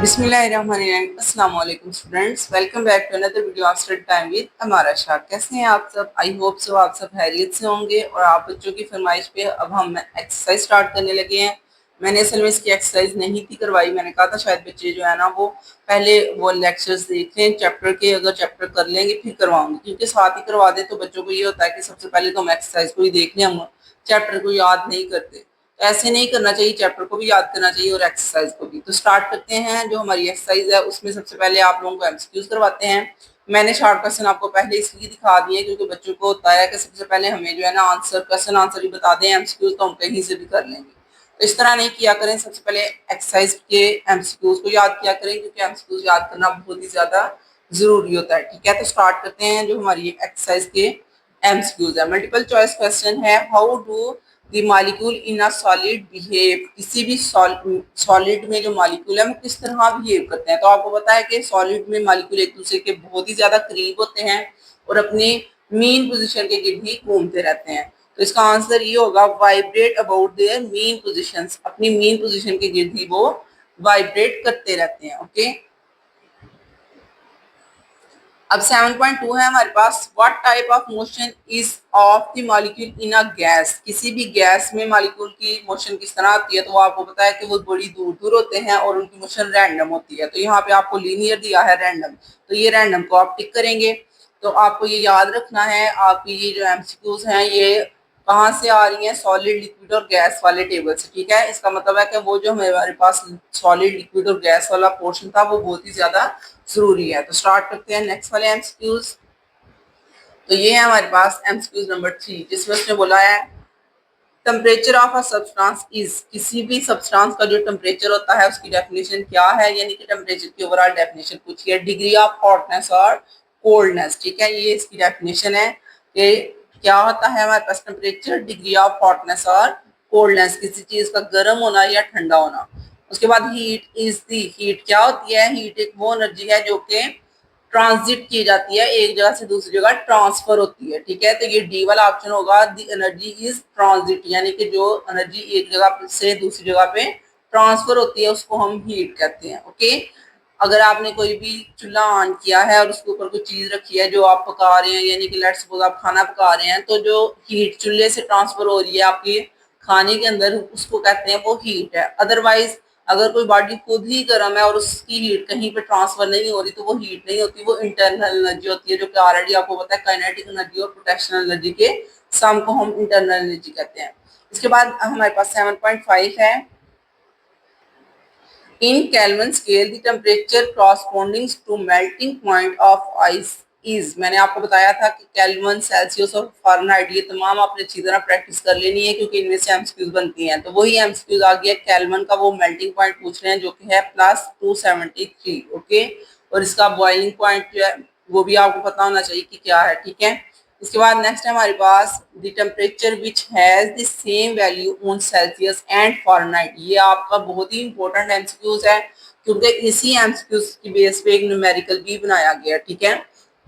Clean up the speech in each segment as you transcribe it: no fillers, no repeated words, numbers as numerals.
बिस्मिल्लाहिर्रहमानिर्रहीम। अस्सलाम वालेकुम students, welcome back to another video of study time with Amara Shah. कैसे हैं आप सब? आई होप सो आप सब खैरियत से होंगे। और आप बच्चों की फरमाइश पे अब हम एक्सरसाइज स्टार्ट करने लगे हैं। मैंने असल में इसकी एक्सरसाइज नहीं थी करवाई, मैंने कहा था शायद बच्चे जो है ना वो पहले वो लेक्चर्स देख लें चैप्टर के, अगर चैप्टर कर लेंगे फिर करवाऊंगी, क्योंकि साथ ही करवा दें तो बच्चों को ये होता है कि सबसे पहले तो हम एक्सरसाइज को ही देख लें, हम चैप्टर को याद नहीं करते। ऐसे नहीं करना चाहिए, चैप्टर को भी याद करना चाहिए और एक्सरसाइज को भी। तो स्टार्ट करते हैं। जो हमारी एक्सरसाइज है उसमें सबसे पहले आप लोगों को एमसीक्यूज करवाते हैं। मैंने शॉर्ट क्वेश्चन आपको पहले इसलिए दिखा दिए क्योंकि बच्चों को होता है कि सबसे पहले हमें जो है ना आंसर क्वेश्चन आंसर ही बता दें, एमसीक्यूज तो हम कहीं से भी कर लेंगे। तो इस तरह नहीं किया करें, सबसे पहले एक्सरसाइज के एमसीक्यूज को याद किया करें, क्योंकि एमसीक्यूज याद करना बहुत ही ज्यादा जरूरी होता है। ठीक है, तो स्टार्ट करते हैं। जो हमारी एक्सरसाइज के एमसीक्यूज है, मल्टीपल चॉइस क्वेश्चन है। How do the molecule in a solid behave, किसी भी सॉलिड में जो मॉलिक्यूल है वो किस तरह बिहेव करते हैं। तो आपको पता है कि सॉलिड में मॉलिक्यूल एक दूसरे के बहुत ही ज्यादा करीब होते हैं और अपने मीन पोजीशन के गिर्द ही घूमते रहते हैं। तो इसका आंसर ये होगा vibrate about their mean positions, अपनी मीन पोजीशन के गिर्द ही वो वाइब्रेट करते रहते हैं। ओके, अब 7.2 है हमारे पास। What type of motion is of the molecule in a gas, किसी भी गैस में मॉलिक्यूल की मोशन किस तरह आती है। तो वो आपको पता है कि वो बड़ी दूर दूर होते हैं और उनकी मोशन रैंडम होती है। तो यहाँ पे आपको लीनियर दिया है रैंडम, तो ये रैंडम को आप टिक करेंगे। तो आपको ये याद रखना है, आपकी ये जो एमसीक्यूज हैं ये कहाँ से आ रही हैं, सॉलिड लिक्विड और गैस वाले टेबल से। ठीक है, इसका मतलब है कि वो जो हमारे पास सॉलिड लिक्विड और गैस वाला पोर्शन था वो बहुत ही ज्यादा जरूरी है। तो स्टार्ट करते हैं नेक्स्ट वाले एमसीक्यूज। तो ये है हमारे पास एमसीक्यूज नंबर 3, जिसमें उसने बोला है temperature of a substance is, किसी भी सब्सटेंस का जो टेम्परेचर होता है उसकी डेफिनेशन क्या है, यानी कि टेम्परेचर की ओवरऑल डेफिनेशन पूछी है। डिग्री ऑफ हॉटनेस और कोल्डनेस, ठीक है, ये इसकी डेफिनेशन है कि क्या होता है हमारे पास टेम्परेचर, डिग्री ऑफ हॉटनेस और कोल्डनेस, किसी चीज का गर्म होना या ठंडा होना। उसके बाद हीट इज दी, हीट क्या होती है, हीट एक वो एनर्जी है जो कि ट्रांजिट की जाती है, एक जगह से दूसरी जगह ट्रांसफर होती है। ठीक है, तो ये डी वाला ऑप्शन होगा, द एनर्जी इज ट्रांजिट, यानी कि जो एनर्जी एक जगह से दूसरी जगह पे ट्रांसफर होती है उसको हम हीट कहते हैं। ओके, अगर आपने कोई भी चूल्हा ऑन किया है और उसके ऊपर कोई चीज रखी है जो आप पका रहे हैं, यानी कि लेट्स सपोज आप खाना पका रहे हैं, तो जो हीट चूल्हे से ट्रांसफर हो रही है आपके खाने के अंदर उसको कहते हैं वो हीट है। अदरवाइज अगर कोई बॉडी खुद ही गर्म है और उसकी हीट कहीं पे ट्रांसफर नहीं हो रही तो वो हीट नहीं होती, वो इंटरनल एनर्जी होती है, जो कि ऑलरेडी आपको पता है काइनेटिक एनर्जी और पोटेंशियल एनर्जी के सम को हम इंटरनल एनर्जी कहते हैं। इसके बाद हमारे पास 7.5 है। In Kelvin scale, the temperature corresponding to melting point of ice is, मैंने आपको बताया था कि केल्विन, सेल्सियस और फारेनहाइट ये तमाम आपने अच्छी तरह प्रैक्टिस कर लेनी है क्योंकि इनमें से एमसीक्यूज बनती हैं। तो वही एमसीक्यूज आ गया, केल्विन का वो मेल्टिंग पॉइंट पूछ रहे हैं जो कि है +273। ओके, और इसका बॉइलिंग पॉइंट जो है वो भी आपको पता होना चाहिए कि क्या है। ठीक है, इसके बाद नेक्स्ट है हमारे पास the temperature which has the same value on Celsius and Fahrenheit. ये आपका बहुत ही इंपॉर्टेंट एमसीक्यूज है क्योंकि इसी एमसीक्यूज की बेस पे एक न्यूमेरिकल भी बनाया गया। ठीक है,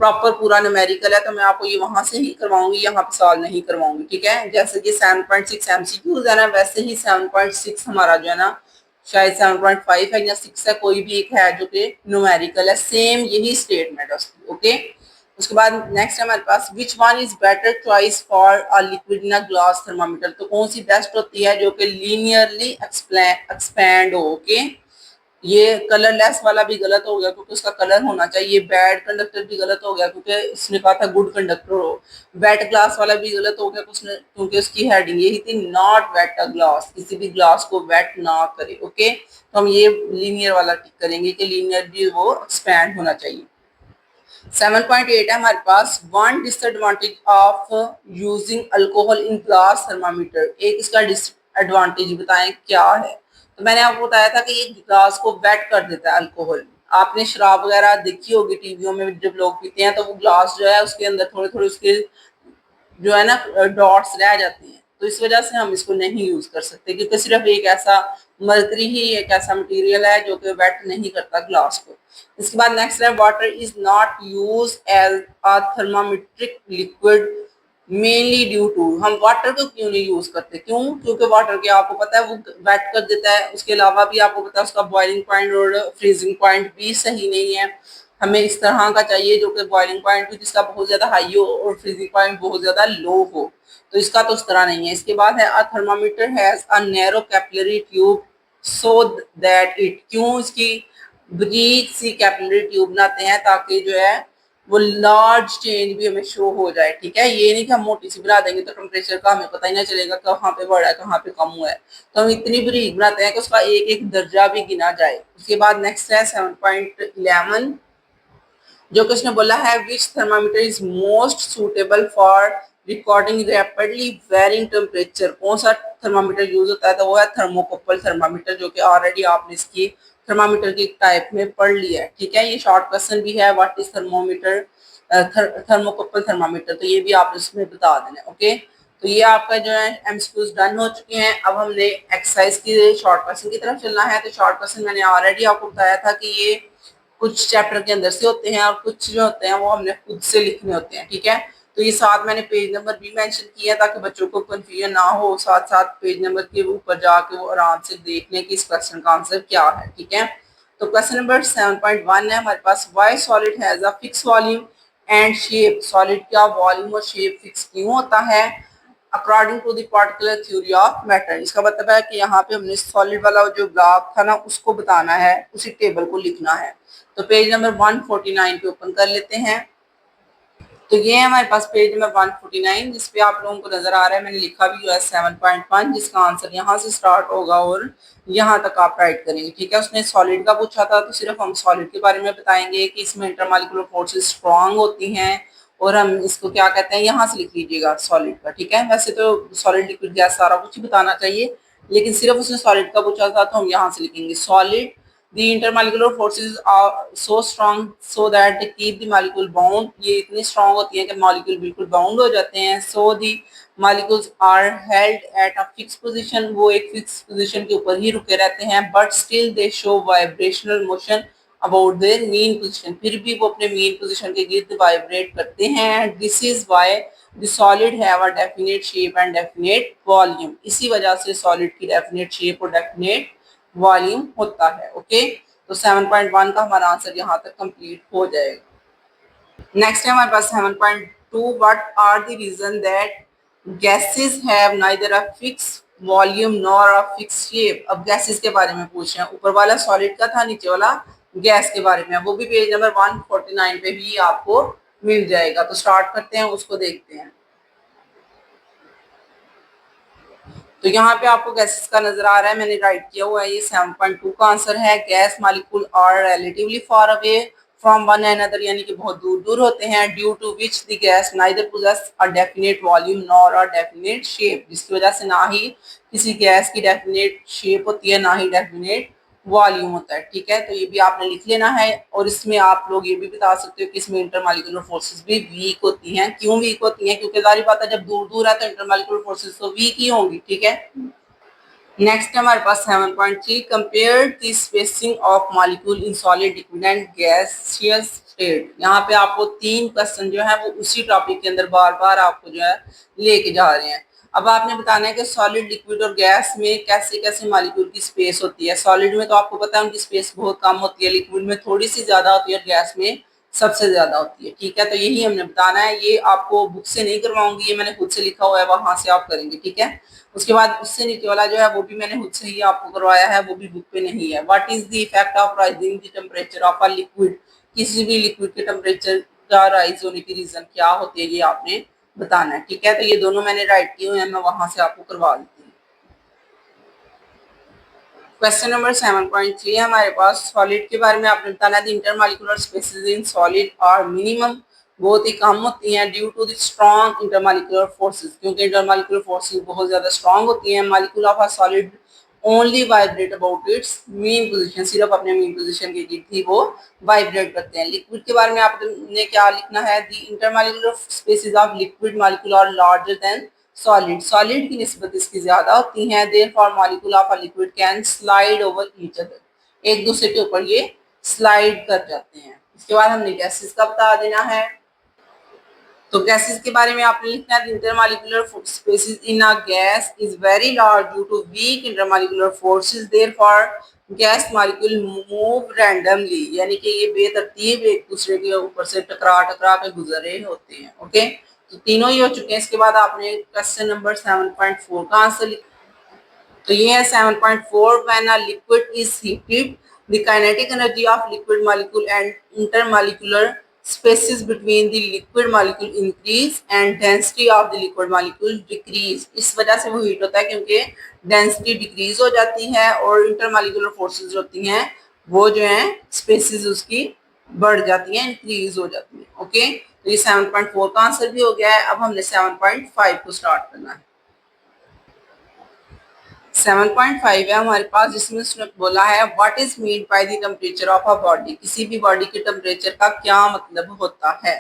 प्रॉपर पूरा न्यूमेरिकल है, तो मैं आपको ये वहां से ही करवाऊंगी, यहाँ पे सॉल्व नहीं करवाऊंगी। ठीक है, जैसे कि 7.6 एमसीक्यूज है ना, वैसे ही 7.6 हमारा जो है ना शायद 7.5 है या 6 है, कोई भी एक है जो कि न्यूमेरिकल है, सेम यही स्टेटमेंट है उसकी। ओके, उसके बाद नेक्स्ट है हमारे पास which one is better choice for a liquid in a glass thermometer. तो कौन सी बेस्ट होती है जो कि लीनियरली एक्सपैंड हो। ओके, ये कलरलेस वाला भी गलत हो गया क्योंकि उसका कलर होना चाहिए, बैड कंडक्टर भी गलत हो गया क्योंकि उसने कहा था गुड कंडक्टर हो, वेट ग्लास वाला भी गलत हो गया क्योंकि उसकी हेडिंग यही थी नॉट वेट अ ग्लास, किसी भी ग्लास को वेट ना करे। ओके, तो हम ये लीनियर वाला टिक करेंगे कि लीनियर भी वो एक्सपैंड होना चाहिए। 7.8 है हमारे पास, one disadvantage of using alcohol in glass thermometer. एक इसका डिसएडवांटेज बताएं क्या है। तो मैंने आपको बताया था कि ये ग्लास को वेट कर देता है अल्कोहल। आपने शराब वगैरह देखी होगी टीवियों में, जब लोग पीते हैं तो वो ग्लास जो है उसके अंदर थोड़े थोड़े उसके जो है ना डॉट्स रह जाती हैं, तो इस वजह से हम इसको नहीं यूज कर सकते क्योंकि सिर्फ एक ऐसा मरकरी ही एक ऐसा मटेरियल है जो कि वेट नहीं करता ग्लास को। इसके बाद नेक्स्ट है water is not use as a thermometric liquid mainly due to, हम वाटर को क्यों नहीं यूज करते, क्यों, क्योंकि वाटर के आपको पता है वो वेट कर देता है, उसके अलावा भी आपको पता है उसका बॉइलिंग पॉइंट और फ्रीजिंग पॉइंट भी सही नहीं है। हमें इस तरह का चाहिए जो कि बॉइलिंग पॉइंट भी जिसका बहुत ज्यादा हाई हो और फ्रीजिंग पॉइंट बहुत ज्यादा लो हो। तो इसका तो उस तरह नहीं है। इसके बाद है a thermometer has a narrow capillary tube so that it, क्यों इसकी ब्रीज सी कैपिलरी ट्यूब बनाते हैं ताकि जो है वो लार्ज चेंज भी हमें शो हो जाए। ठीक है, ये नहीं कि हम मोटी सी बना देंगे तो टेम्परेचर का हमें पता ही ना चलेगा कहाँ पे बढ़ा है कहाँ पे कम हुआ है। तो हम इतनी बारीक बनाते हैं कि उसका एक एक दर्जा भी गिना जाए। उसके बाद नेक्स्ट है 7.11, जो कि उसने बोला है which thermometer is most suitable for recording rapidly varying temperature, कौन सा थर्मामीटर यूज होता है, तो वो है थर्मोकपल थर्मामीटर, जो कि ऑलरेडी आपने इसकी थर्मामीटर की टाइप में पढ़ लिया है। ठीक है, ये शॉर्ट क्वेश्चन भी है, what is thermometer, thermocouple thermometer, तो ये भी आप इसमें बता देना। ओके, तो ये आपका जो है एमसीक्यूज डन हो चुके हैं। अब हमने एक्सरसाइज की शॉर्ट क्वेश्चन की तरफ चलना है। तो शॉर्ट क्वेश्चन मैंने ऑलरेडी आपको बताया था कि ये कुछ चैप्टर के अंदर से होते हैं और कुछ जो होते हैं वो हमने खुद से लिखने होते हैं। ठीक है, तो ये साथ मैंने पेज नंबर भी मेंशन किया ताकि बच्चों को कंफ्यूजन ना हो, साथ साथ पेज नंबर के ऊपर जाके वो आराम से देख लें कि इस क्वेश्चन का आंसर क्या है। ठीक है, तो क्वेश्चन नंबर 7.1 है हमारे पास, why solid has a fix volume and shape, solid का वॉल्यूम और शेप फिक्स क्यों होता है according to the particular theory of matter. इसका मतलब है कि यहाँ पे हमने सॉलिड वाला जो ग्राफ था ना उसको बताना है, उसी टेबल को लिखना है। तो पेज नंबर 149 पे ओपन कर लेते हैं। तो ये है हमारे पास पेज नंबर 149, जिसपे आप लोगों को नजर आ रहा है मैंने लिखा भी हुआ है 7.1, जिसका आंसर यहाँ से स्टार्ट होगा और यहाँ तक आप राइट करेंगे। ठीक है, उसने सॉलिड का पूछा था तो सिर्फ हम सॉलिड के बारे में बताएंगे कि इसमें इंटरमॉलिक्यूलर फोर्सेस स्ट्रांग होती हैं, और हम इसको क्या कहते हैं यहाँ से लिख लीजिएगा सॉलिड का। ठीक है, वैसे तो सॉलिड लिक्विड गैस सारा कुछ ही बताना चाहिए, लेकिन सिर्फ उसने सॉलिड का पूछा था तो हम यहाँ से लिखेंगे solid. The intermolecular forces are so strong so that they keep the molecule bound, ये इतनी strong होती हैं कि molecule बिल्कुल bound हो जाते हैं। So the molecules are held at a fixed position, वो एक fixed position के ऊपर ही रुके रहते हैं, but still they show vibrational motion about their mean position, फिर भी वो अपने mean position के गिर्द vibrate करते हैं। This is why the solid have a definite shape and definite volume, इसी वजह से solid की definite shape और definite वॉल्यूम होता है। ओके, तो 7.1 का हमारा आंसर यहाँ तक कंप्लीट हो जाएगा। नेक्स्ट है हमारे पास 7.2, what are the reason that gases have neither a fix volume nor a fix shape. अब गैसेस के बारे में पूछ रहे हैं, ऊपर वाला सॉलिड का था, नीचे वाला गैस के बारे में, वो भी पेज नंबर 149 पे भी आपको मिल जाएगा। तो स्टार्ट करते हैं, उसको देखते हैं। तो यहाँ पे आपको गैसेस का नजर आ रहा है, मैंने राइट किया हुआ है, ये 7.2 का आंसर है। Gas molecule are relatively far away from one another, यानी कि बहुत दूर दूर होते हैं। Due to which the gas neither possess a definite volume nor a definite shape, जिसकी वजह से ना ही किसी गैस की डेफिनेट शेप होती है ना ही डेफिनेट वॉल्यूम होता है। ठीक है, तो ये भी आपने लिख लेना है। और इसमें आप लोग ये भी बता सकते हो कि इसमें इंटरमॉलिक्यूलर फोर्सेस भी वीक होती हैं। क्यों वीक होती हैं? क्योंकि जारी बात है जब दूर दूर है तो इंटरमॉलिक्यूलर फोर्सेस तो वीक ही होंगी। ठीक है, नेक्स्ट है हमारे पास 7.3, compare the spacing of molecule in solid liquid and gaseous state. यहाँ पे आपको तीन क्वेश्चन जो है वो उसी टॉपिक के अंदर बार बार आपको जो है लेके जा रहे हैं। अब आपने बताना है कि सॉलिड लिक्विड और गैस में कैसे कैसे मॉलिक्यूल की स्पेस होती है। सॉलिड में तो आपको पता है उनकी स्पेस बहुत कम होती है, लिक्विड में थोड़ी सी ज्यादा होती है और गैस में सबसे ज्यादा होती है। ठीक है, तो यही हमने बताना है। ये आपको बुक से नहीं करवाऊंगी, ये मैंने खुद से लिखा हुआ है, वहां से आप करेंगे। ठीक है, उसके बाद उससे नीचे वाला जो है वो भी मैंने खुद से ही आपको करवाया है, वो भी बुक पे नहीं है। What is the effect of rising the temperature of a liquid, किसी भी लिक्विड के टेम्परेचर का राइज होने की रीजन क्या होती है, ये आपने बताना है। ठीक है, तो ये दोनों मैंने राइट किए हुए हैं, मैं वहां से आपको करवा देती हूँ। क्वेश्चन नंबर 7.3 है हमारे पास, सॉलिड के बारे में आपने बताना है intermolecular spaces in solid are minimum, बहुत ही कम होती हैं due to the strong intermolecular forces, क्योंकि इंटरमॉलिक्यूलर फोर्सेस बहुत ज्यादा स्ट्रॉन्ग होती हैं। Molecule of a solid only vibrate about its mean position, सिर्फ अपने मीन पोजीशन के गिर्द ही वो वाइब्रेट करते हैं। लिक्विड के बारे में आपने क्या लिखना है, the intermolecular spaces of liquid molecule are larger than solid, solid की निस्बत इसकी ज्यादा होती हैं। Therefore molecule of a liquid can slide over each other, एक दूसरे के ऊपर ये स्लाइड कर जाते हैं। इसके बाद हमने गैसेस का बता देना है। तो गैसेस के बारे में आपने लिखना है, intermolecular spaces in a gas is very large due to weak intermolecular forces, therefore gas molecule move randomly, यानी कि ये बेतरतीब एक दूसरे के ऊपर से टकरा टकरा के गुजर रहे होते हैं। ओके, तो तीनों ही हो चुके हैं। इसके बाद आपने क्वेश्चन नंबर 7.4 का आंसर लिखा। तो ये है 7.4, when a liquid is heated the kinetic energy of liquid molecule and intermolecular spaces between the liquid molecule increase and density of the liquid molecule decrease। इस वजह से वो हीट होता है क्योंकि डेंसिटी डिक्रीज हो जाती है और इंटरमॉलिक्यूलर फोर्सेस जो होती हैं वो जो है स्पेसिस उसकी बढ़ जाती हैं, इंक्रीज हो जाती है। ओके, तो ये 7.4 का आंसर भी हो गया है। अब हमने 7.5 को स्टार्ट करना है। 7.5 है हमारे पास, जिसमें उसने बोला है what is mean by the temperature of a body, किसी भी बॉडी के टेम्परेचर का क्या मतलब होता है।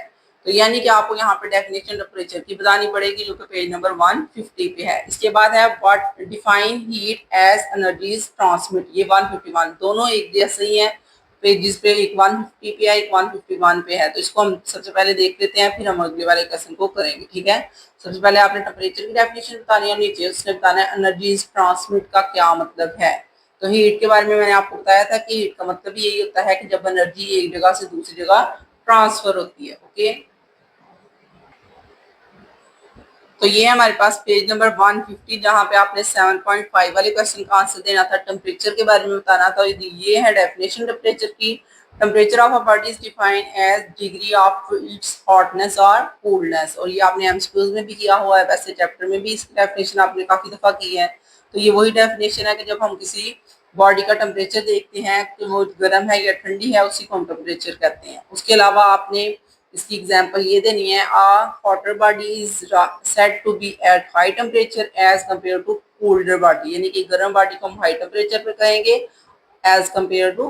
तो यानी कि आपको यहाँ पे डेफिनेशन टेम्परेचर की बतानी पड़ेगी जो कि पेज नंबर 150 पे है। इसके बाद है what define heat as energies transmit, ये 151 दोनों एक जैसे ही है पेजेस पे, एक 150 पे है एक 151 पे है। तो इसको हम सबसे पहले देख लेते हैं, फिर हम अगले वाले क्वेश्चन को करेंगे। ठीक है, सबसे पहले आपने टेम्परेचर की डेफिनेशन बतानी है, नीचे उसने बताना है एनर्जी ट्रांसमिट का क्या मतलब है। तो हीट के बारे में मैंने आपको बताया था कि हीट का मतलब यही होता है कि जब एनर्जी एक जगह से दूसरी जगह ट्रांसफर होती है। ओके, तो ये है हमारे पास पेज नंबर 150, जहां पे आपने 7.5 वाले क्वेश्चन का आंसर देना था, टेम्परेचर के बारे में बताना था। ये है डेफिनेशन टेम्परेचर की। Temperature of a body is defined as degree of its hotness और कूलनेस, और ये आपने एमसीक्यूज में भी किया हुआ है, वैसे चैप्टर में भी इसकी डेफिनेशन आपने काफी दफा की है। तो ये वही डेफिनेशन है कि जब हम किसी बॉडी का टेम्परेचर देखते हैं कि वो गर्म है या ठंडी है, उसी को हम टेम्परेचर कहते हैं। उसके अलावा आपने इसकी एग्जांपल ये देनी है, hotter body is said to be at high temperature as compare to colder body, यानी कि गर्म बॉडी को हम हाई टेम्परेचर पे कहेंगे as compare to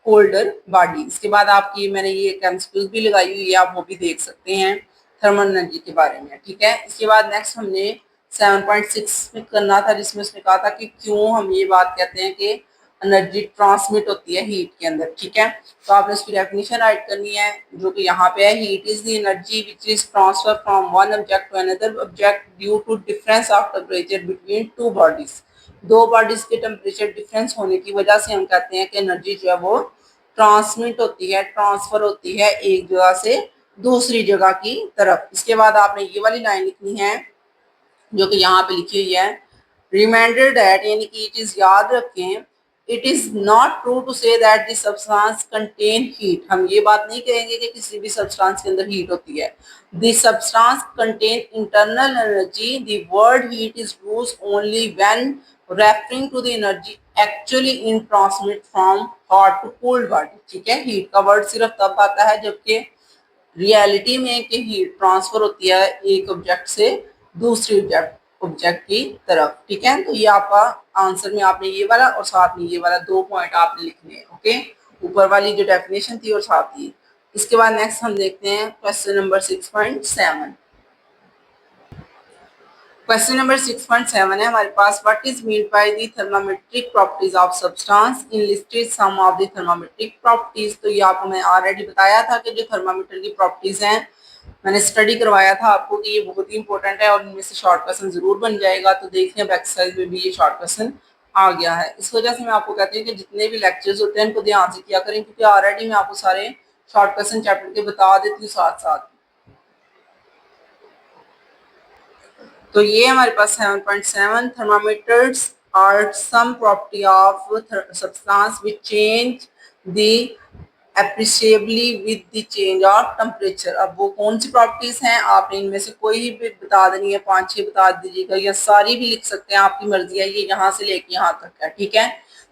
colder body. इसके बाद आपकी मैंने ये एमसीक्यूज भी लगाई हुई है, आप वो भी देख सकते हैं थर्मल एनर्जी के बारे में। ठीक है, इसके बाद नेक्स्ट हमने 7.6 में करना था, जिसमें उसने कहा था कि क्यों हम ये बात कहते हैं कि एनर्जी ट्रांसमिट होती है हीट के अंदर। ठीक है, तो आपने इसकी डेफिनेशन राइट करनी है जो कि यहाँ पे है, heat is the energy which is transfer from one object to another object due to difference of temperature between two bodies. दो बॉडीज के टेम्परेचर डिफरेंस होने की वजह से हम कहते हैं कि एनर्जी जो है वो ट्रांसमिट होती है, ट्रांसफर होती है एक जगह से दूसरी जगह की तरफ। इसके बाद आपने ये वाली लाइन लिखनी है जो कि यहाँ पे लिखी हुई है, रिमाइंडर दैट, यानी कि ये चीज याद रखें, it is not true to say that the substance contain heat, हम ये बात नहीं कहेंगे कि किसी भी सब्सटेंस के अंदर हीट होती है। The substance contain internal energy, the word heat is use only when referring to the energy actually in transmit from hot to cold body. ठीक है, हीट का वर्ड सिर्फ तब आता है जबकि रियलिटी में कि हीट ट्रांसफर होती है एक ऑब्जेक्ट से दूसरी ऑब्जेक्ट की तरफ। ठीक है, तो ये आपका आंसर में आपने ये वाला और साथ में ये वाला दो पॉइंट आपने लिखने हैं। ओके, ऊपर वाली जो डेफिनेशन थी और साथ ही। इसके बाद नेक्स्ट हम देखते हैं क्वेश्चन नंबर 6.7। क्वेश्चन नंबर 6.7 है हमारे पास, what is mean by the thermometric properties of substance in listed some of the thermometric properties. तो ये आपको मैं ऑलरेडी बताया था कि जो थर्मामीटर की प्रॉपर्टीज हैं, मैंने स्टडी करवाया था आपको कि ये बहुत ही इंपॉर्टेंट है और इनमें से शॉर्ट क्वेश्चन जरूर बन जाएगा। तो देखिए बैक साइड में भी ये शॉर्ट क्वेश्चन आ गया है। इस वजह से मैं आपको कहती हूँ कि जितने भी लेक्चर्स होते हैं इनको ध्यान से किया करें, क्योंकि ऑलरेडी मैं आपको सारे शॉर्ट क्वेश्चन चैप्टर के बता देती हूँ साथ साथ। तो ये हमारे पास 7.7, thermometers are some property of substance which change the appreciably with the change of temperature. अब वो कौन सी प्रॉपर्टीज हैं, आपने इनमें से कोई भी बता देनी है, 5-6 बता दीजिएगा या सारी भी लिख सकते हैं, आपकी मर्जी है। ये यहाँ से लेके यहाँ तक है। ठीक है,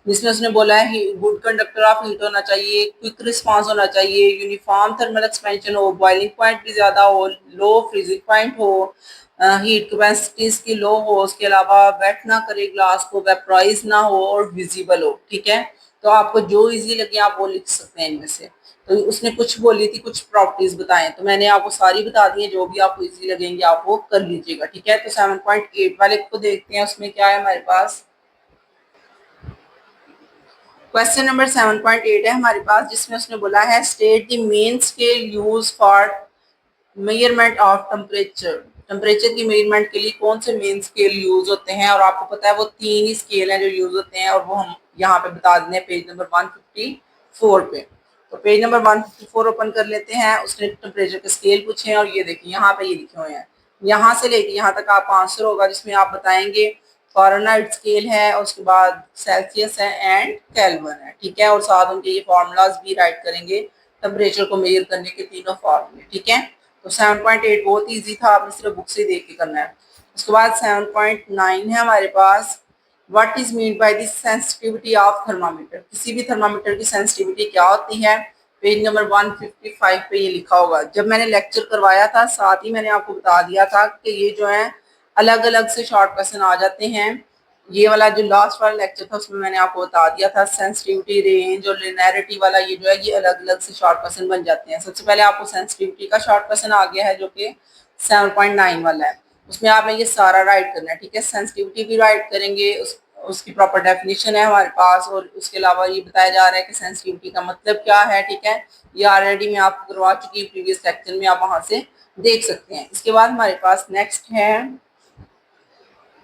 जिसमें उसने बोला है गुड कंडक्टर ऑफ हीट होना चाहिए, क्विक रिस्पांस होना चाहिए, यूनिफॉर्म थर्मल एक्सपेंशन हो, बॉइलिंग पॉइंट भी ज्यादा हो, लो फ्रीजिंग पॉइंट हो, हीट कैपेसिटी इसकी लो हो, उसके अलावा वेट ना करे ग्लास को, वेपराइज ना हो और विजिबल हो। ठीक है, तो आपको जो इजी लगे आप वो लिख सकते हैं इनमें से। तो उसने कुछ बोली थी, कुछ प्रॉपर्टीज बताएं, तो मैंने आपको सारी बता दी है, जो भी आपको इजी लगेंगे आप वो कर लीजिएगा। ठीक है, तो 7.8 वाले को देखते हैं, उसमें क्या है हमारे पास। क्वेश्चन नंबर 7.8 है हमारे पास, जिसमें उसने बोला है state the main scale use for measurement of temperature, temperature की मेजरमेंट के लिए कौन से मेन स्केल यूज होते हैं, और आपको पता है वो 3 ही स्केल हैं जो यूज होते हैं, और वो हम यहाँ पे बता देते हैं पेज नंबर 154 पे। तो पेज नंबर 154 ओपन कर लेते हैं, उसने टेम्परेचर के स्केल पूछे हैं और ये देखिए यहाँ पे ये लिखे हुए हैं, यहाँ से लेके यहाँ तक आपका आंसर होगा जिसमें आप बताएंगे फ़ारेनहाइट स्केल है, और उसके बाद सेल्सियस है एंड केल्विन है, ठीक है, और साथ उनके ये फॉर्मूलाज भी राइट करेंगे टेम्परेचर को मेजर करने के तीनों फॉर्मूले, ठीक है। तो 7.8 बहुत इजी था, आपने सिर्फ बुक से देख के करना है। उसके बाद 7.9 है हमारे पास, what is mean by the sensitivity of thermometer, किसी भी थर्मामीटर की सेंसिटिविटी क्या होती है। पेज नंबर 155 पे ये लिखा होगा। जब मैंने लेक्चर करवाया था साथ ही मैंने आपको बता दिया था कि ये जो है अलग अलग से शॉर्ट क्वेश्चन आ जाते हैं। ये वाला जो लास्ट वाला लेक्चर था उसमें मैंने आपको बता दिया था सेंसिटिविटी, रेंज और लिनियरिटी वाला ये जो है ये अलग अलग से शॉर्ट क्वेश्चन बन जाते हैं। सबसे पहले आपको सेंसिटिविटी का शॉर्ट क्वेश्चन आ गया है जो कि 7.9 वाला है, उसमें आपने ये सारा राइट करना है, ठीक है। सेंसिटिविटी भी राइट करेंगे, उसकी प्रॉपर डेफिनेशन है हमारे पास, और उसके अलावा ये बताया जा रहा है कि सेंसिटिविटी का मतलब क्या है, ठीक है। ये ऑलरेडी मैं आपको करवा चुकी हूँ प्रीवियस लेक्चर में, आप वहां से देख सकते हैं। इसके बाद हमारे पास नेक्स्ट है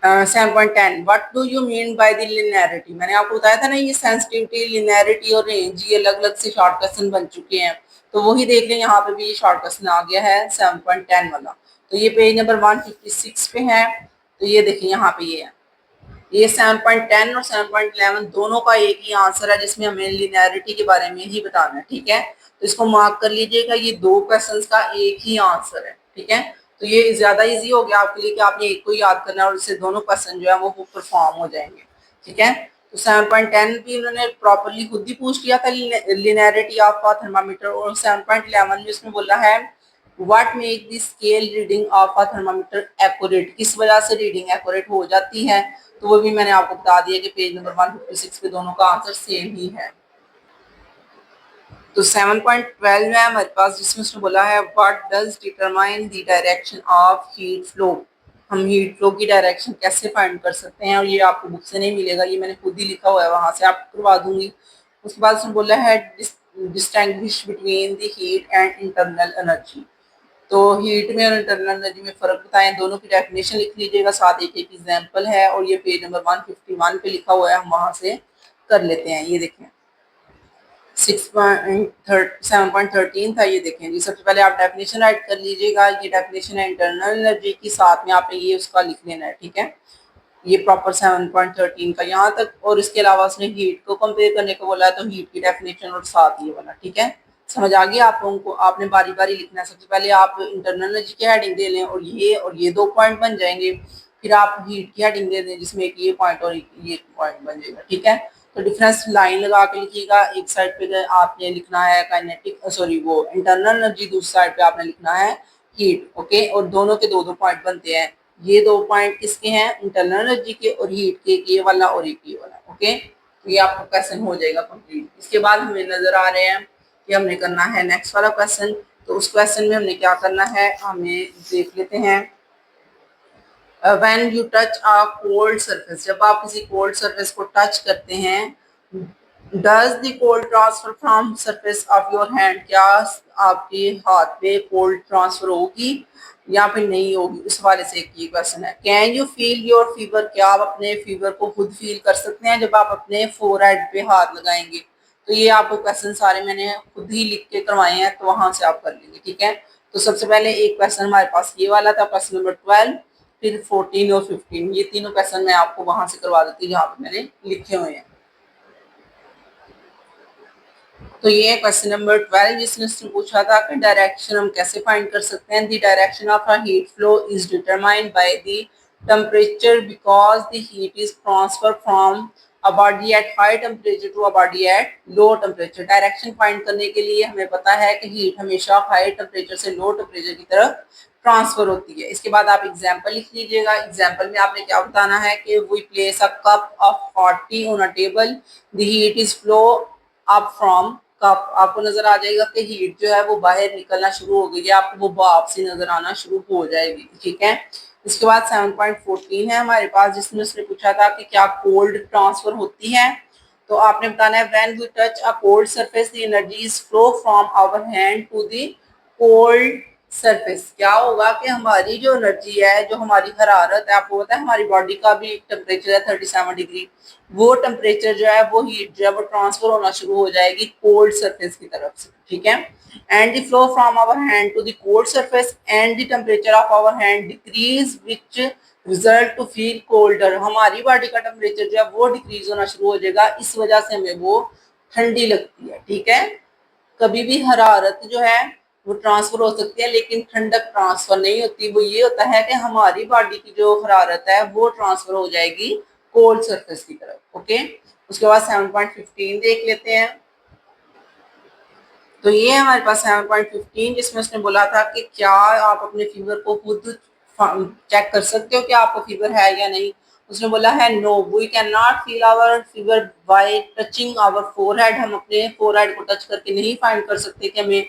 7.10, what do you mean by the linearity. मैंने आपको बताया था ना ये सेंसिटिविटी, लिनियरिटी और रेंज ये अलग अलग से शॉर्ट क्वेश्चन बन चुके हैं, तो वही देख लें, यहाँ पे भी ये शॉर्ट क्वेश्चन आ गया है 7.10 वाला। तो ये पेज नंबर 156 पे है, तो ये देखिए यहाँ पे ये है, ये 7.10 और 7.11 दोनों का एक ही आंसर है जिसमें हमें लिनियरिटी के बारे में ही बताना है, ठीक है। तो इसको मार्क कर लीजिएगा, ये दो क्वेश्चंस का एक ही आंसर है, ठीक है। तो ये ज्यादा इजी हो गया आपके लिए कि आपने एक को याद करना है और इससे दोनों क्वेश्चन जो है वो परफॉर्म हो जाएंगे, ठीक है। तो 7.10 भी उन्होंने प्रॉपरली खुद ही पूछ लिया था लिनियरिटी ऑफ थर्मामीटर, और 7.11 में उसमें बोला है what make the scale reading of a thermometer accurate, किस वजह से रीडिंग एक्यूरेट हो जाती है। तो वो भी मैंने आपको बता दिया कि पेज नंबर 156 पे दोनों का आंसर सेम ही है। तो 7.12 है हमारे पास, जिसमें उसने बोला है what does determine the direction of heat flow, हम हीट फ्लो की डायरेक्शन कैसे फाइंड कर सकते हैं, और ये आपको बुक से नहीं मिलेगा, ये मैंने खुद ही लिखा हुआ है, वहां से आपको करवा दूंगी। उसके बाद उसने बोला है distinguish between the heat and internal energy, तो हीट में और इंटरनल एनर्जी में फर्क बताएं, दोनों की डेफिनेशन लिख लीजिएगा, साथ एक एक एग्जांपल है, और ये पेज नंबर 151 पे लिखा हुआ है, हम वहां से कर लेते हैं। ये देखें 7.13 था, ये देखें जी। सबसे पहले आप डेफिनेशन राइट कर लीजिएगा, ये डेफिनेशन है इंटरनल एनर्जी की, साथ में आपने ये उसका लिख लेना है, ठीक है। ये प्रॉपर 7.13 का यहाँ तक, और इसके अलावा उसने हीट को कंपेयर करने को बोला है, तो हीट की डेफिनेशन और साथ ये वाला, ठीक है। समझ आ गया आप लोगों को, आपने बारी बारी लिखना है। सबसे पहले आप इंटरनल एनर्जी की हेडिंग दे लें और ये दो पॉइंट बन जाएंगे, फिर आप हीट की हेडिंग दे दें जिसमें एक ये पॉइंट और ये पॉइंट बन जाएगा, ठीक है। तो डिफरेंस लाइन लगा के लिखिएगा, एक साइड पे आपने लिखना है काइनेटिक सॉरी वो इंटरनल एनर्जी, दूसरी साइड पे आपने लिखना है हीट, ओके। और दोनों के दो दो पॉइंट बनते हैं, ये दो पॉइंट किसके हैं, इंटरनल एनर्जी के, और हीट के, ये वाला और एक ये वाला, ओके। तो ये आपका क्वेश्चन हो जाएगा कंप्लीट। इसके बाद हमें नजर आ रहे हैं कि हमने करना है नेक्स्ट वाला क्वेश्चन। तो उस क्वेश्चन में हमने क्या करना है, हमें देख लेते हैं। When you touch a cold surface, जब आप किसी कोल्ड सरफेस को टच करते हैं, does the cold transfer from surface of your hand, क्या आपके हाथ पे कोल्ड ट्रांसफर होगी या फिर नहीं होगी, उस हवाले से एक ये क्वेश्चन है। Can you feel your fever, क्या आप अपने फीवर को खुद फील कर सकते हैं जब आप अपने फोरहेड पे हाथ लगाएंगे। तो ये आपको क्वेश्चन सारे मैंने खुद ही लिख के करवाए हैं, तो वहां से आप कर लेंगे, ठीक है। तो सबसे पहले एक क्वेश्चन हमारे पास ये वाला था, क्वेश्चन नंबर 12, फिर 14 और 15, ये तीनों क्वेश्चन मैं आपको वहां से करवा देती हूँ जहाँ पे मैंने लिखे हुए हैं। तो ये है क्वेश्चन नंबर 12, जिसने उसने पूछा था कि डायरेक्शन हम कैसे फाइंड कर सकते हैं। The direction of a heat flow is determined by the temperature because the heat is transfer from a body at high temperature to a body at low temperature. Direction find करने के लिए हमें पता है कि हीट हमेशा high temperature से low temperature की तरफ ट्रांसफर होती है। इसके बाद आप एग्जाम्पल लिख लीजिएगा। एग्जाम्पल में आपने क्या बताना है कि we place a cup of hot tea on a table, the heat is flow up from cup, आपको नजर आ जाएगा कि हीट जो है वो बाहर निकलना शुरू हो गई है, आपको वो भाप सी नजर आना शुरू हो जाएगी, ठीक है। इसके बाद 7.14 है हमारे पास, जिसमें उसने पूछा था कि क्या कोल्ड ट्रांसफर होती है। तो आपने बताना है when we touch a cold surface the energy is flow from our hand to the cold surface क्या होगा कि हमारी जो एनर्जी है, जो हमारी हरारत है, आपको पता है हमारी बॉडी का भी एक टेम्परेचर है 37 डिग्री, वो टेम्परेचर जो है वो हीट जो है वो ट्रांसफर होना शुरू हो जाएगी कोल्ड सरफेस की तरफ से, ठीक है। And the flow from our hand to the cold surface and the temperature of our hand decrease which result to feel colder, हमारी बॉडी का टेम्परेचर जो है वो डिक्रीज होना शुरू हो जाएगा, इस वजह से हमें वो ठंडी लगती है, ठीक है। कभी भी हरारत जो है वो ट्रांसफर हो सकती है लेकिन ठंडक ट्रांसफर नहीं होती, वो ये होता है कि हमारी बॉडी की जो हरारत है वो ट्रांसफर हो जाएगी कोल्ड सरफेस की तरफ, ओके। उसके बाद 7.15 देख लेते हैं। तो ये है हमारे पास 7.15, जिसमें उसने बोला था कि क्या आप अपने फीवर को खुद चेक कर सकते हो कि आपको फीवर है या नहीं। उसने बोला है no we can not feel our fever by touching our forehead, हम अपने फोरहेड को टच करके नहीं फाइंड कर सकते कि हमें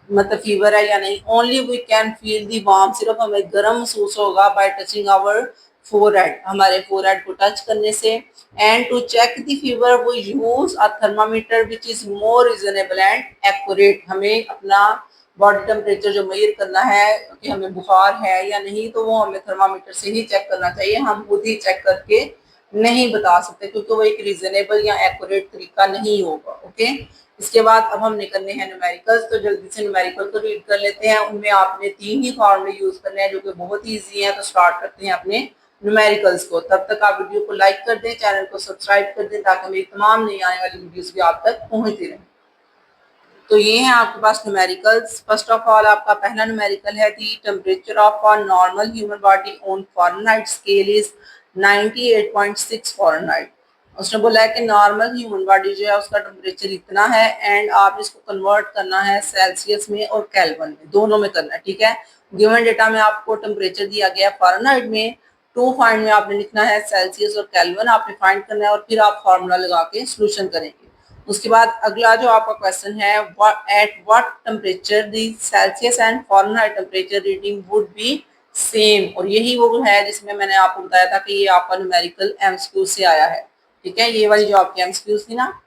मतलब फीवर है या नहीं। Only we can feel the warm, सिर्फ हमें गर्म महसूस होगा बाय टचिंग आवर फोरहेड, हमारे फोरहेड को टच करने से। And to check the fever we use a thermometer which is more reasonable and accurate, हमें अपना बॉडी टेम्परेचर जो मेजर करना है कि हमें बुखार है या नहीं, तो वो हमें थर्मामीटर से ही चेक करना चाहिए, हम खुद ही चेक करके नहीं बता सकते क्योंकि वो एक रीजनेबल या एक्यूरेट तरीका नहीं होगा, ओके। इसके बाद अब हमने करने हैं न्यूमेरिकल्स, तो जल्दी से न्यूमेरिकल को रीड कर लेते हैं। उनमें आपने 3 ही फॉर्मूले यूज करने हैं जो कि बहुत ही ईजी है। तो स्टार्ट करते हैं अपने न्यूमेरिकल्स को। तब तक आप वीडियो को लाइक कर दें, चैनल को सब्सक्राइब कर दें ताकि मेरी तमाम नई आने वाली वीडियोस भी आप तक पहुंचती रहें। तो ये है आपके पास न्यूमेरिकल्स। फर्स्ट ऑफ ऑल आपका पहला न्यूमेरिकल है दी temperature of a normal human body on Fahrenheit scale is 98.6 Fahrenheit. उसने बोला है कि नॉर्मल ह्यूमन बॉडी जो है उसका टेम्परेचर इतना है एंड आप इसको कन्वर्ट करना है सेल्सियस में और केल्विन में, दोनों में करना है, ठीक है। गिवन डेटा में आपको टेम्परेचर दिया गया फॉरेनहाइट में, टू फाइंड में आपने लिखना है सेल्सियस और केल्विन आपने फाइंड करना है और फिर आप फार्मूला लगा के सोल्यूशन करेंगे। उसके बाद अगला जो आपका क्वेश्चन है at what temperature the Celsius and Fahrenheit temperature reading would be same, और यही वो है जिसमें मैंने आपको बताया था कि ये आपका न्यूमेरिकल एमसीक्यू से आया है, ठीक है। ये वाली जो आपकी एमसीक्यू थी ना,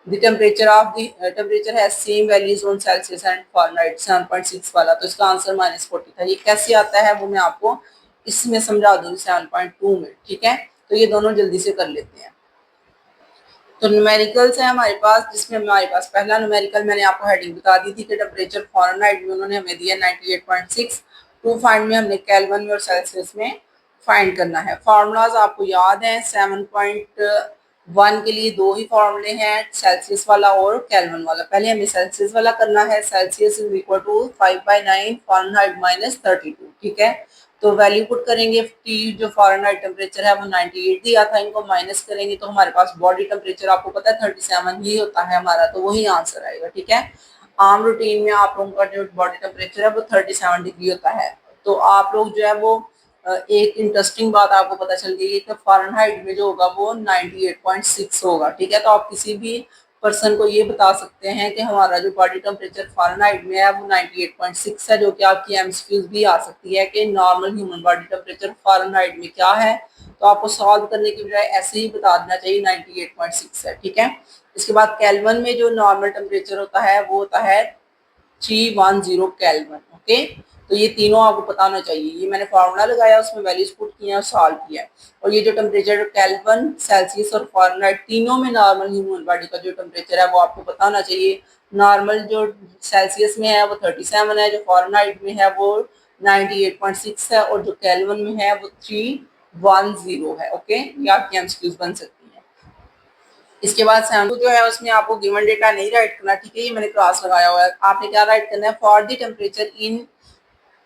the temperature of the temperature है same values on Celsius and Fahrenheit 7.6 वाला, तो इसका आंसर -40 था। ये कैसे आता है वो मैं आपको इसमें समझा दूंगी 7.2 में, ठीक है। तो ये दोनों जल्दी से कर लेते हैं। तो न्यूमेरिकल्स है हमारे पास, जिसमें हमारे पास पहला न्यूमेरिकल मैंने आपको हेडिंग बता दी थी कि टेम्परेचर फॉरेनहाइट में उन्होंने हमें दिया 98.6, टू फाइंड में हमने केल्विन में और सेल्सियस में फाइंड करना है। फार्मूलाज आपको याद है, 7.1 के लिए दो ही फार्मूले हैं, सेल्सियस वाला और केल्विन वाला। पहले हमें सेल्सियस वाला करना है, Celsius is equal to 5/9 Fahrenheit -32, ठीक है। तो वैल्यू पुट करेंगे, टी जो फॉरेनहाइट टेम्परेचर है वो 98 दिया था, इनको माइनस करेंगे तो हमारे पास बॉडी टेम्परेचर आपको पता है 37 ही होता है हमारा, तो वही आंसर आएगा, ठीक है। आम रूटीन में आप लोगों का जो बॉडी टेम्परेचर है वो 37 डिग्री होता है। तो आप लोग जो है वो एक इंटरेस्टिंग बात आपको पता चल गई कि फॉरेनहाइट में जो होगा वो 98.6 होगा, ठीक है। तो आप किसी भी पर्सन को ये बता सकते हैं कि हमारा जो बॉडी टेम्परेचर फॉरेनहाइट में है वो 98.6 है, जो कि आपकी एमसीक्यूज भी आ सकती है कि normal human body temperature Fahrenheit में क्या है, तो आपको सॉल्व करने की बजाय ऐसे ही बता देना चाहिए 98.6 है, ठीक है। इसके बाद केल्विन में जो नॉर्मल टेम्परेचर होता है वो होता है 310 केल्विन, ओके। तो ये तीनों आपको पता होना चाहिए। ये मैंने फार्मूला लगाया, उसमें वैल्यूज पुट किया और सॉल्व किया। और ये जो टेम्परेचर केल्विन, सेल्सियस और फॉरेनहाइट तीनों में नॉर्मल ह्यूमन बॉडी का जो टेम्परेचर है वो आपको पता होना चाहिए। नॉर्मल जो सेल्सियस में है वो 37 है, जो फॉरेनहाइट में है वो 98.6 है और जो केल्विन में है वो 310 है, ओके। ये आपकी एमसीक्यूज बन सकती है। इसके बाद सैम्पल जो है उसमें आपको गिवन डेटा नहीं राइट करना, ठीक है। ये मैंने क्लास लगाया हुआ है, आपने क्या राइट करना है, for the temperature in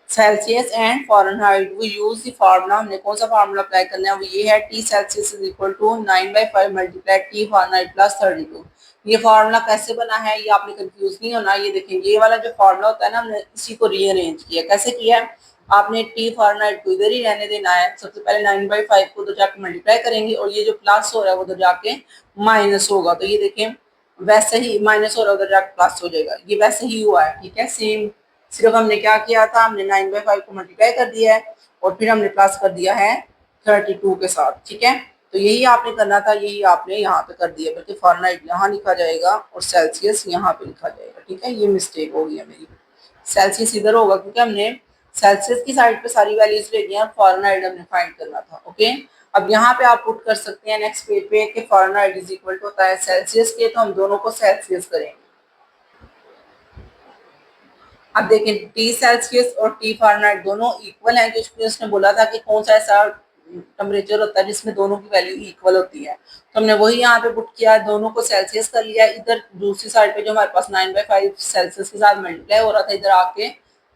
Celsius and Fahrenheit वो यूज द फार्मूला, हमने कौन सा फार्मूला अप्लाई करना है वो ये है, T Celsius is equal to 9/5 multiply T Fahrenheit plus 32। ये फार्मूला कैसे बना है ये आपने कंफ्यूज नहीं होना। ये देखें, ये वाला जो फार्मूला होता है ना, हमने इसी को रीअरेंज किया। कैसे किया है, आपने टी फॉरेनहाइट को इधर ही रहने देना है। सबसे पहले 9/5 को उधर जाके मल्टीप्लाई करेंगे और ये जो प्लस हो रहा है वो उधर जाके माइनस होगा। तो ये देखें वैसे ही माइनस हो रहा है उधर जाके प्लस हो जाएगा, ये वैसे ही हुआ है, ठीक है। सेम सिर्फ हमने क्या किया था, हमने 9/5 को मल्टीप्लाई कर दिया है और फिर हमने प्लस कर दिया है 32 के साथ, ठीक है। तो यही आपने करना था, यही आपने यहाँ पे कर दिया, बल्कि फॉरेनहाइट यहाँ लिखा जाएगा और सेल्सियस यहाँ पे लिखा जाएगा, ठीक है। ये मिस्टेक हो गई है मेरी। सेल्सियस इधर होगा क्योंकि हमने सेल्सियस की साइड पे सारी वैल्यूज ले हैं, फ़ारेनहाइट हमने फाइंड करना था। ओके, अब यहाँ पे आप पुट कर सकते हैं नेक्स्ट पेज पे कि फ़ारेनहाइट इज इक्वल टू होता है सेल्सियस के, तो हम दोनों को सेल्सियस करेंगे। अब देखें टी सेल्सियस और टी फ़ारेनहाइट दोनों इक्वल हैं, क्योंकि उसने बोला था कि कौन सा ऐसा टेम्परेचर होता है जिसमें दोनों की वैल्यू इक्वल होती है, तो हमने वही यहाँ पे पुट किया, दोनों को सेल्सियस कर लिया। इधर दूसरी साइड पे जो हमारे पास 9/5 सेल्सियस के साथ मल्टीप्लाई हो रहा था, इधर आके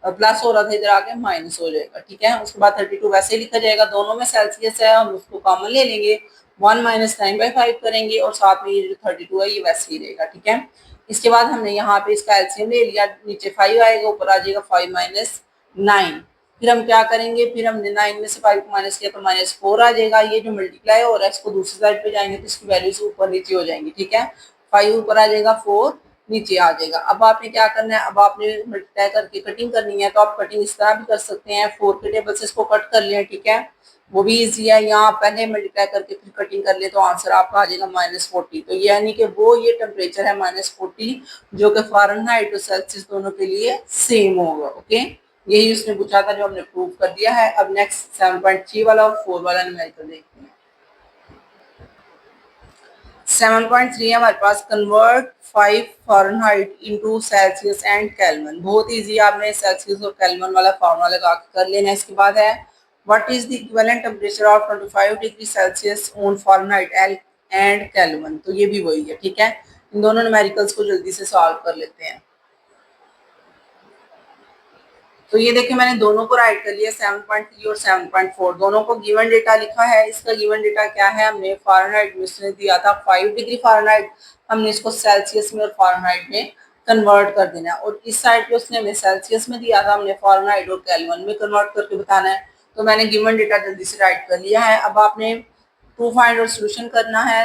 प्लस हो रहा था, इधर आके माइनस हो जाएगा। ठीक है, उसके बाद 32 वैसे ही लिखा जाएगा, दोनों में सेल्सियस है, हम उसको कॉमन ले लेंगे, 1 माइनस 9/5 करेंगे और साथ में ये जो 32 है ये वैसे ही रहेगा। ठीक है, इसके बाद हमने यहाँ पे इसका एलसीएम ले लिया, नीचे 5 आएगा, ऊपर आ जाएगा 5 माइनस 9। फिर हम क्या करेंगे, फिर हमने 9 में से 5 को माइनस किया तो -4 आ जाएगा। ये जो मल्टीप्लाई हो रहा है इसको दूसरी साइड पे जाएंगे तो इसकी वैल्यूज ऊपर नीचे हो जाएंगी। ठीक है, 5 ऊपर आ जाएगा, 4 नीचे आ जाएगा। अब आपने क्या करना है, अब आपने मल्टीप्लाई करके कटिंग करनी है, तो आप कटिंग इस तरह भी कर सकते हैं, 4 के टेबल से इसको कट कर लें। ठीक है, वो भी इजी है, यहाँ पहले मल्टीप्लाई करके फिर कटिंग कर ले तो आंसर आपका आ जाएगा -40। तो यानी कि वो ये टेम्परेचर है -40, जो कि फ़ारेनहाइट और सेल्सियस दोनों के लिए सेम होगा। ओके, यही उसने पूछा था जो हमने प्रूव कर दिया है। अब नेक्स्ट 7.3 वाला और 4 वाला न्यूमेरिकल देखते हैं। 7.3 है हमारे पास, convert 5 Fahrenheit into Celsius and Kelvin. बहुत इजी, आपने सेल्सियस और केल्विन वाला फॉर्मूला लगा के कर लेना है। इसके बाद है what is the equivalent temperature of 25 degree Celsius on Fahrenheit and Kelvin, तो ये भी वही है। ठीक है, इन दोनों न्यूमेरिकल्स को जल्दी से सॉल्व कर लेते हैं। तो ये देखिए मैंने दोनों को राइट कर लिया, 7.3 और 7.4 दोनों को गिवन डेटा लिखा है। इसका गिवन डेटा क्या है, हमने फ़ारेनहाइट में उसने दिया था 5 डिग्री फ़ारेनहाइट, हमने इसको सेल्सियस में और फ़ारेनहाइट में कन्वर्ट कर देना है। और इस साइड पे उसने हमें सेल्सियस में दिया था, हमने फ़ारेनहाइट और केल्विन में कन्वर्ट करके बताना है। तो मैंने गिवन डेटा जल्दी से राइट कर लिया है। अब आपने ट्रू फाइंड और सोल्यूशन करना है।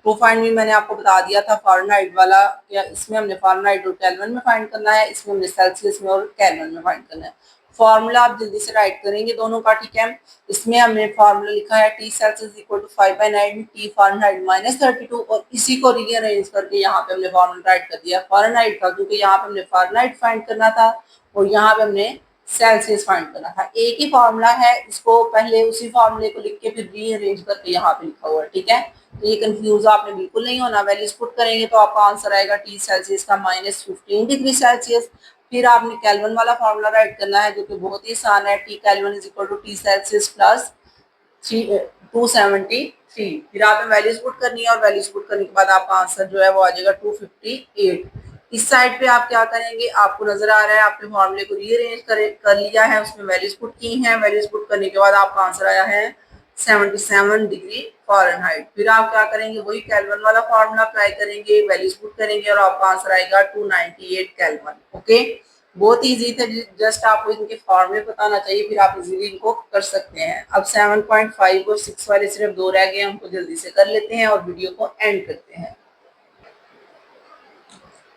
ट्रू फाइंड भी मैंने आपको बता दिया था फ़ारेनहाइट वाला, या इसमें हमने फ़ारेनहाइट और केल्विन में फाइंड करना है, इसमें हमने सेल्सियस में और केल्विन में फाइंड करना है। फॉर्मूला आप जल्दी से राइट करेंगे दोनों का। ठीक है, इसमें हमने फॉर्मूला लिखा है T Celsius equal to 5/9 T Fahrenheit -32, और इसी को रीअरेंज करके यहाँ पे हमने फॉर्मूला राइट कर दिया फ़ारेनहाइट का, क्योंकि यहाँ पे हमने फ़ारेनहाइट फाइंड करना था और यहाँ पे हमने सेल्सियस फाइंड करना था। एक ही फॉर्मूला है, इसको पहले उसी फॉर्मूले को लिख के फिर रीअरेंज करके यहाँ पे लिखा हुआ है। ठीक है, तो ये कंफ्यूज आपने बिल्कुल नहीं होना। वैल्यूज पुट करेंगे तो आपका आंसर आएगा टी सेल्सियस का -15 डिग्री सेल्सियस। फिर आपने केल्विन वाला फॉर्मूला राइट करना है, जो कि बहुत ही आसान है, T Kelvin is equal to T Celsius plus 273। फिर आपने वैल्यूज पुट करनी है और वैल्यूज पुट करने के बाद आपका आंसर जो है वो आ जाएगा 258। इस साइड पे आप क्या करेंगे, आपको नजर आ रहा है आपने फॉर्मूले को रीअरेंज कर लिया है, उसमें वैल्यूज पुट की हैं, वैल्यूज पुट करने के बाद आपका आंसर आया है 77 डिग्री फ़ारेनहाइट। फिर आप क्या करेंगे, वही केल्विन वाला फॉर्मूला अप्लाई करेंगे, वैल्यूज पुट करेंगे और आपका आंसर आएगा 298 केल्विन। ओके, बहुत इजी थे, जस्ट आपको इनके फॉर्मूले बताना चाहिए, फिर आप इजीली इनको कर सकते हैं। अब 7.5 और 6 वाले सिर्फ दो रह गए, हमको जल्दी से कर लेते हैं और वीडियो को एंड करते हैं।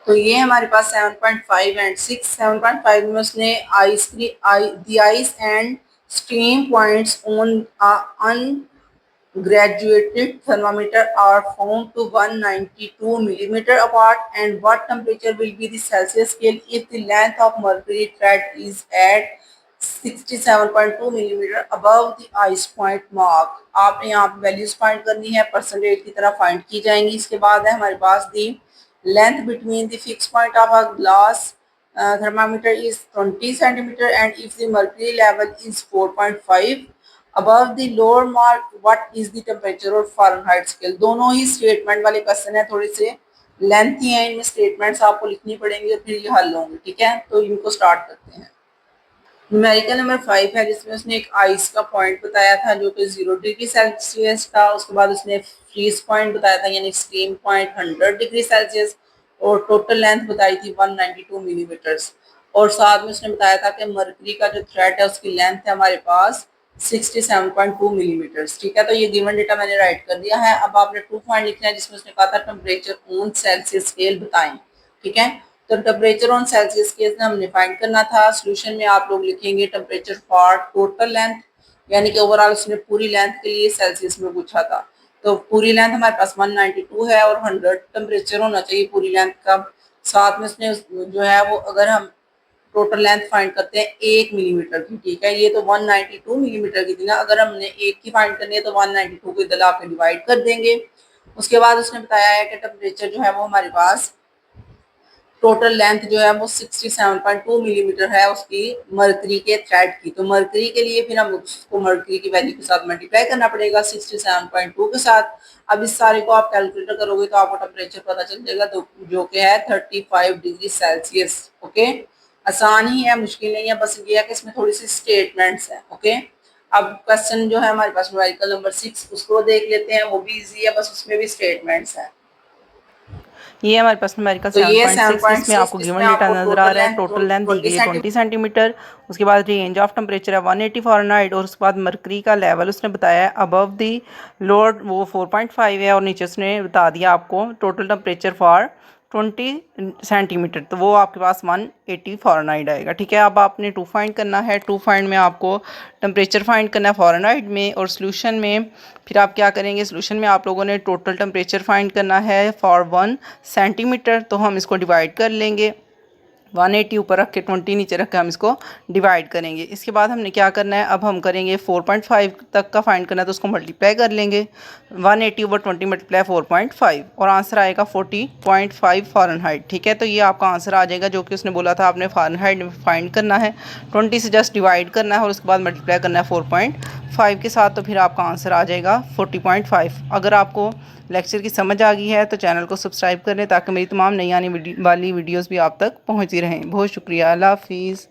तो ये हमारे पास 7.5 एंड 6। 7.5 में उसने ice and stream points on graduated thermometer are found to 192 millimeter apart, and what temperature will be the Celsius scale if the length of mercury thread is at 67.2 millimeter above the ice point mark। आपने यहाँ पे values find करनी है, percentage की तरह find की जाएंगी। इसके बाद है हमारे पास the length between the fix point of a glass thermometer is 20 centimeter, and if the mercury level is 4.5 above the lower mark, what is the temperature और फ़ारेनहाइट स्केल। दोनों ही स्टेटमेंट वाले क्वेश्चन है, थोड़े से लेंथी हैं, इनमें statements आपको लिखनी पड़ेंगी और फिर ये हल होंगे। ठीक है, तो इनको स्टार्ट करते हैं। न्यूमेरिकल नंबर 5 है, जिसमें उसने एक आइस का पॉइंट बताया था जो कि 0 डिग्री सेल्सियस था। उसके बाद उसने फ्रीज पॉइंट बताया था यानी एक्सट्रीम पॉइंट 100 डिग्री सेल्सियस, और टोटल लेंथ बताई थी 192 मिलीमीटर्स। और साथ में उसने बताया था कि मरकरी का जो थ्रेड है उसकी लेंथ है हमारे पास 67.2 मिलीमीटर्स। ठीक है, तो ये गिवन डेटा मैंने राइट कर दिया है। अब आपने ट्रू पॉइंट लिखना है, जिसमें उसने कहा था टेम्परेचर ऑन सेल्सियस स्केल बताएं। ठीक है, तो टेम्परेचर ऑन सेल्सियस केस में हमने फाइंड करना था। सोल्यूशन में आप लोग लिखेंगे टेम्परेचर फॉर टोटल लेंथ, यानी कि ओवरऑल उसने पूरी लेंथ के लिए सेल्सियस में पूछा था। तो पूरी लेंथ हमारे पास 192 है और 100 टेम्परेचर होना चाहिए पूरी लेंथ का। साथ में उसने जो है वो, अगर हम टोटल लेंथ फाइंड करते हैं 1 मिलीमीटर की, ठीक है। ये तो 192 मिलीमीटर की थी ना, अगर हमने एक की फाइंड करनी है तो 192 को इधर ला के डिवाइड कर देंगे। उसके बाद उसने बताया है कि टेम्परेचर जो है वो हमारे पास टोटल लेंथ जो है वो 67.2 मिलीमीटर है उसकी मरकरी के थ्रेड की। तो मरकरी के लिए फिर हम उसको मरकरी की वैल्यू के साथ मल्टीप्लाई करना पड़ेगा 67.2 के साथ। अब इस सारे को आप कैलकुलेटर करोगे तो आपको टेम्परेचर पता चल जाएगा, तो जो कि है 35 डिग्री सेल्सियस। ओके, आसान ही है, मुश्किल नहीं है, बस ये है कि इसमें थोड़ी सी स्टेटमेंट्स हैं। ओके, अब क्वेश्चन जो है हमारे पास न्यूमेरिकल नंबर 6, उसको देख लेते हैं। वो भी इजी है, बस उसमें भी स्टेटमेंट्स हैं। ये हमारे पास न्यूमेरिकल तो ये 7.6, इसमें 7.6, आपको इसमें गिवन डेटा आपको नजर आ टोटल रहा है। लेंथ टोटल लेंथ दी 20 गई है सेंटीमीटर 20 सेंटीमीटर। उसके बाद रेंज ऑफ टेम्परेचर है 180 फ़ारेनहाइट, और उसके बाद मरकरी का लेवल उसने बताया है अबव दी लोअर वो 4.5 है, और नीचे उसने बता दिया आपको टोटल टेम्परेचर फॉर 20 सेंटीमीटर, तो वो आपके पास 180 फ़ारेनहाइट आएगा। ठीक है, अब आपने टू फाइंड करना है। टू फाइंड में आपको टेम्परेचर फाइंड करना है फ़ारेनहाइट में, और सोल्यूशन में फिर आप क्या करेंगे, सोल्यूशन में आप लोगों ने टोटल टेम्परेचर फाइंड करना है फॉर 1 सेंटीमीटर। तो हम इसको डिवाइड कर लेंगे, 180 ऊपर रख के 20 नीचे रख के हम इसको डिवाइड करेंगे। इसके बाद हमने क्या करना है, अब हम करेंगे 4.5 तक का फाइंड करना है, तो उसको मल्टीप्लाई कर लेंगे 180 ऊपर 20 मल्टीप्लाई 4.5, और आंसर आएगा 40.5 फ़ारेनहाइट। ठीक है, तो ये आपका आंसर आ जाएगा, जो कि उसने बोला था आपने फ़ारेनहाइट में फाइंड करना है, 20 से जस्ट डिवाइड करना है और उसके बाद मल्टीप्लाई करना है 4.5 के साथ, तो फिर आपका आंसर आ जाएगा 40.5। अगर आपको लेक्चर की समझ आ गई है तो चैनल को सब्सक्राइब कर लें, ताकि मेरी तमाम नई आने वाली वीडियोस भी आप तक पहुंचती रहें। बहुत शुक्रिया, अल्लाह हाफिज़।